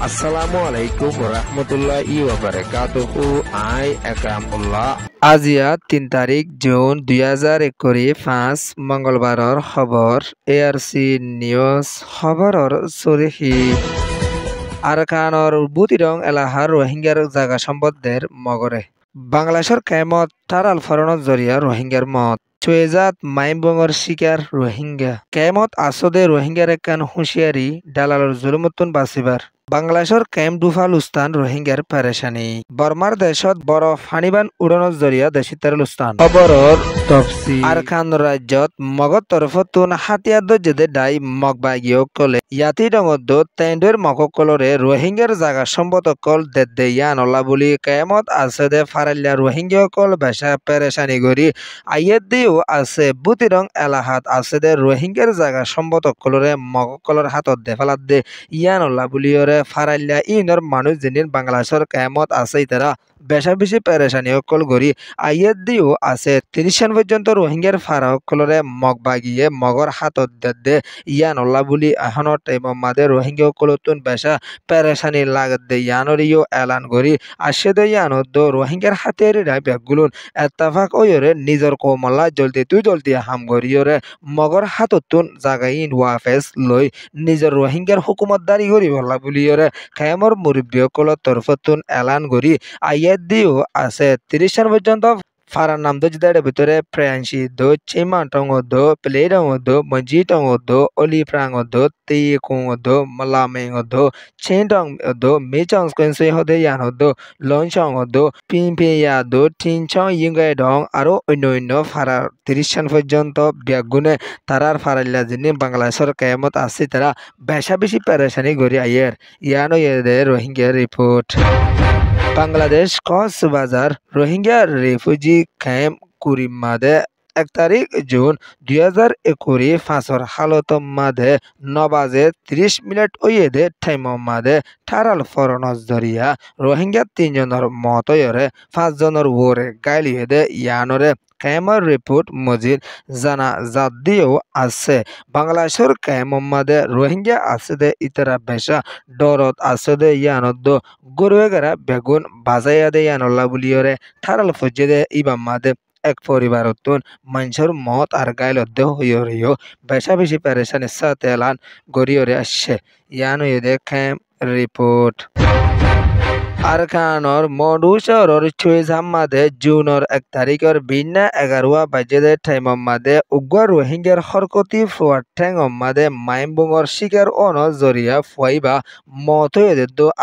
আসসালামু আলাইকুম রহমতুল্লাহি ওয়া বারাকাতুহু। আই একরামুল্লাহ। আজিয়া 3 তাৰিখ জুন 2025 মঙ্গলবাৰৰ খবৰ। ARC নিউজ খবৰৰ চৰিহি আরকানর বুতিরং এলাহার রোহিঙ্গার জাগা সম্বন্ধের মগরে বাংলাদেশের কেমত তারাল ফরণত জরিয়া রোহিঙ্গার মত চুয়েজাত মাইমবঙ্গর শিকার রোহিঙ্গা কেমত আসদে রোহিঙ্গার একান হুঁশিয়ারি দালালর জুলুমতুন বাঁচিবার বাংলাদেশের কেম দুফাল উস্তান রোহিঙ্গার পেরেশানি বর্মার দেশত বড় ফানিবান উড়ানোর জরিয়া দেশিতার উস্তান খবরর তফসিল আরকান রাজ্যত মগত তরফতুন হাতিয়ার দজ্জেদে দাই মগবাগিও কলে ইয়াতি ডঙদ তেন্ডের মককলরে রোহিঙ্গার জাগা সম্বতকল দেদ্দে ইয়ান অল্লা বুলি কেমত আছে দে ফারাল্লা রোহিঙ্গা কল বেশা পেরেশানি গরি আইয়ের দিও আছে বুতিরং এলাহাত আছে দে রোহিঙ্গার জাগা সম্বতকলরে মককলর হাতত দে ফেলাত দে ইয়ান অল্লা বুলিয়রে ফারাল্লা ইনর মানুষ যিনির বাংলাদেশের কেমত আছে তারা বেশা বেশি পেরেশানি অকল গরি আইয়ের দিও আছে 30 সাল পর্যন্ত রোহিঙ্গার ফারা অকলরে মগ বাগিয়ে মগর হাতত দে ইয়ান অল্লা বুলি এখনত মাদে রোহিঙ্গা অকলতুন বেশা পেরেশানি লাগত দে ইয়ানরিও এলান গরি আসে দে ইয়ানত রোহিঙ্গার হাতেরিরা ব্যাগগুলুন এত্তাফাক ওয়রে নিজর কোমল্লা জলদি হাম গরিয়রে মগর হাততুন জাগাইন ওয়াফেস লই নিজর রোহিঙ্গার হুকুমত দারি গরি বল্লা বুলিয়রে খায়ামর মুরব্বী অকলত তরফতুন এলান গরি আইয়ের দিও আছে 30 সাল পর্যন্ত ফারার নাম দোজদারের ভিতরে প্রায়শি দো চিমা টঙ্গ দো প্লে টঙ্গ দো মজি টঙ্গ দো অলি প্রাঙ্গ দো তি কুঙ্গ দো মলামেঙ্গ দো চেন টং দো মেচং স্কোয়েন্সই হদে ইয়ান দো লঞ্চং দো পিম্পিয়া দো টিনচং ইঙ্গাই ডং আরো অন্য ফারার 30 সাল পর্যন্ত ব্যাগুনে তারার ফারাল্লা যিনি বাংলাদেশের কেয়ামত আছে তারা বেশা বেশি পেরেশানি গড়ি আইয়ের ইয়ানো এদের Rohingya report Bangladesh Cox's Bazar Rohingya refugee camp কুরিম মাদে 1 তারিখ জুন 2021 ফাঁসর হালত মাদে 9 বাজে 30 মিনিট ওয়েদে টাইম মাদে ঠারাল ফরনজ জরিয়া রোহিঙ্গা 3 জনের মত হয়ে 5 জনের ওরে গাইলিয়ে ইয়ানরে ক্যামের রিপোর্ট মজিদ জানা জাত দিয়েও আছে বাংলাদেশের ক্যামাদে রোহিঙ্গা আছে দে ইতারা বেশা ডরত আছে দে ইয়ানত গরুয়েগারা বেগুন বাজাইয়া দে ইয়ানল্লা বুলিয়রে ঠারাল ফজে দে ইবাম মাদে এক পরিবারতুন মানুষের মত আর গাইলদ্দে হইয়রিও বেশা বেশি পেরেশানির সাথে এলান গড়িয়রে আসছে ইয়ানো এদে ক্যাম রিপোর্ট আরকানর মডু শহরের চুয়েজাম মাদে জুনের 1 তারিখের ভিন্ন 11 বাজে টাইম মাদে উগ্র রোহিঙ্গার হরকতি ফুয়ার ঠেং মাদে মাইমবুঙর শিকার অন জরিয়া ফুয়াইবা মত হয়ে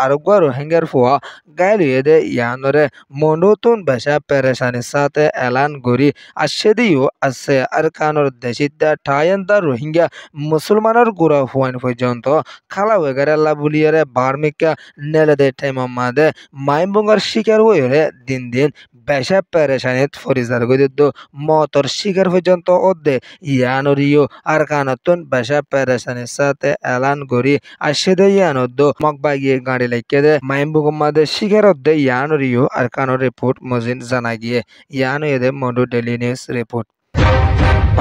আরোগ্য রোহিঙ্গার ফুয়া গাইলিয়ে দে ইয়ানরে মন্ডুতুন বেশা পেরেশানির সাথে এলান গরি আসে দিও আছে আরকানর দেশিদা ঠায়ান্দা রোহিঙ্গা মুসলমানের গুড়া ফুয়াইন পর্যন্ত খালা ওয়েগারেল্লা বুলিয়ারে বার্মিকা নেলে দে টাইম মাদে মাইমবঙ্গর শিকার হয়ে দিন দিন বেশা পেরেশানিত ফরিজার গদিত মতর শিকার পর্যন্ত অদ্দে ইয়ানরিও আর কানতুন বেশা পেরেশানির সাথে এলান গরি আসে দে ইয়ানদ্দ মগবাগিয়ে গাড়ি লাইকে দে মাইমবঙ্গ মাদে শিকার অদ্দে ইয়ানরিও আর কানোর রিপোর্ট মজিন জানা গিয়ে ইয়ানো এদে মন্ডু ডেলি নিউজ রিপোর্ট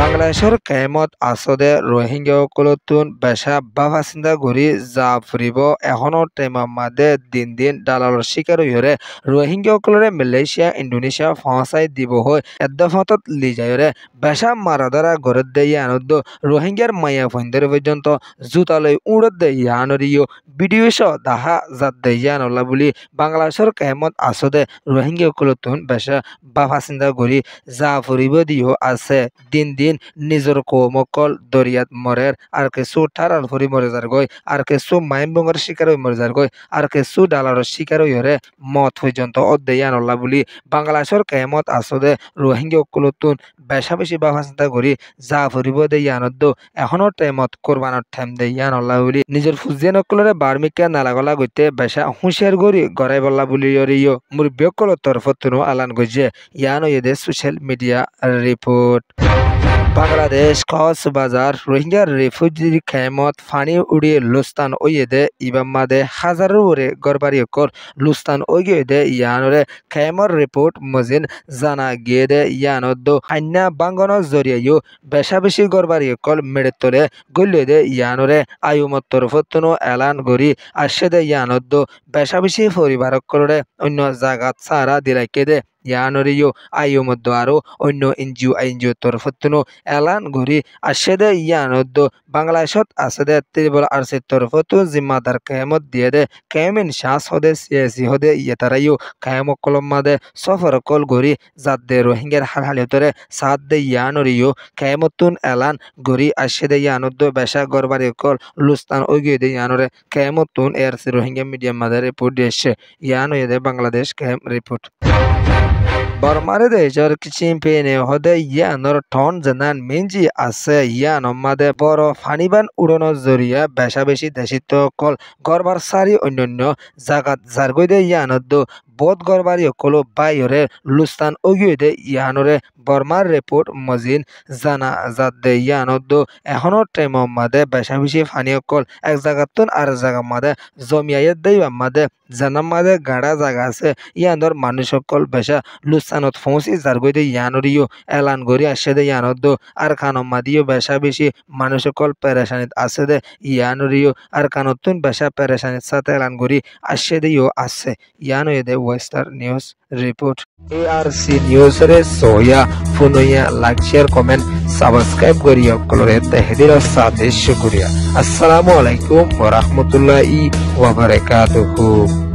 বাংলাদেশের কেমত আসদে রোহিঙ্গা কলতুন বেশা বাবা চিন্তা করি যা ফুরিব এখনো টাইম মাদে দিন দিন দালালর শিকার হয়ে রোহিঙ্গা কলরে মালয়েশিয়া ইন্দোনেশিয়া ফসাই দিব হয় এদ্দফতত লিজায়রে বেশা মারাদারা গড়ত দে ইয়ানদ রোহিঙ্গার মাইয়া ফন্দর পর্যন্ত জুতালৈ উড়ত দে ইয়ানরিও ভিডিও সহ দাহা জাত দে ইয়ানল্লা বুলি বাংলাদেশের কেমত আসদে রোহিঙ্গা কলতুন বেশা বাবা চিন্তা করি যা ফুরিব দিও আছে দিন দিন নিজর কোমকল দরিয়াত মরের আর কিছু ঠারাল ফুরি মরে যার গই আর কিছু মাইমবঙ্গের শিকার হয়ে মরে যার গই আর কিছু ডালারের শিকার হয়ে মত পর্যন্ত অধ্যয়ানল্লা বুলি বাংলাদেশের কেমত আসদে রোহিঙ্গা কলতুন বেশা বেশি বাবা চিন্তা করি যা ফুরিব দে ইয়ানদ্দ এখনো টাইমত কোরবানোর ঠাইম দে ইয়ানল্লা বুলি নিজের ফুজিয়ান অকলরে বার্মিকা নালাগলা গইতে বেশা হুঁশিয়ার গড়ি গড়াই বল্লা বুলি মুরব্বী অকলের তরফত আলান গজে ইয়ানো এদে social media report. Bangladesh Cox's Bazar Rohingya refugee খেমত ফানি উড়িয়ে লুস্তান ওয়েদে ইবামাদে হাজারো ওরে গরবারি কর লুস্তান ওয়েদে ইয়ানরে খেমর রিপোর্ট মজিন জানা গিয়েদে ইয়ানদ হান্না বাঙ্গন জরিয়ায়ু বেশা বেশি গরবারি কল মেড়ে তোলে গল্যদে ইয়ানরে আয়ুমত তরফতনো এলান গরি আসেদে ইয়ানদ বেশা বেশি পরিবার করে অন্য জায়গাত সারা দিলাইকেদে ইয়ানরিও আয়ুমদ্দ আরো অন্য এনজিও তরফতনো এলান গরি আশেদে ইয়ানদ্দ বাংলাদেশত আছেদে ত্রিবল আরসির তরফতো জিম্মাদার কেমত দিয়ে দে কেমিন শ্বাস হদে সিয়াসি হদে ইয়েতারাইও কেম কলম মাদে সফর কল গরি জাদে রোহিঙ্গার হালহালিয়তরে সাদ দে ইয়ানরিও কেমতুন এলান গরি আশেদে ইয়ানদ্দ বেশা গরবারি কল লুস্তান ওগিয়ে দে ইয়ানরে কেমতুন এআরসি রোহিঙ্গা মিডিয়াম মাদে রিপোর্ট দিয়েছে ইয়ানয়ে বাংলাদেশ কেম রিপোর্ট বর্মারে দেশর কিচিম পেনে হদে ইয়ানর টন জানান মেঞ্জি আছে ইয়ান মাদে বড় ফানিবান উড়ানোর জরিয়া বেশা বেশি দেশিত কল গরবার সারি অন্যান্য জাগাত জারগইদে ইয়ানদ বোধ গরবারি কলো বাইরে লুস্তান ওগিয়ে ইয়ানরে বর্মার রিপোর্ট মজিন জানা যাদে ইয়ানদ এখনো টাইম মাদে বেশা বেশি ফানিয় কল এক জায়গাতুন আর জায়গা মাদে জমিয়াইত দেই মাদে জানাম মাদে গাড়া জায়গা আছে ইয়ানর মানুষ সকল বেশা লুস্তানত ফৌসি জারগইদে ইয়ানরিও এলান গরি আসে দে ইয়ানদ আর খানম মাদিও বেশা বেশি মানুষ সকল পেরেশানিত আছে দে ইয়ানরিও আর কানতুন বেশা পেরেশানিত সাথে এলান গরি আসে দেও আছে ইয়ানয়ে দে ওয়েস্টার নিউজ রিপোর্ট এআরসি নিউজ রে সোয়া ফুনয়া লাইক শেয়ার কমেন্ট সাবস্ক্রাইব করিও কলরে তেহদির সাথে শুকরিয়া আসসালামু আলাইকুম ওয়া রাহমাতুল্লাহি ওয়া বারাকাতুহু।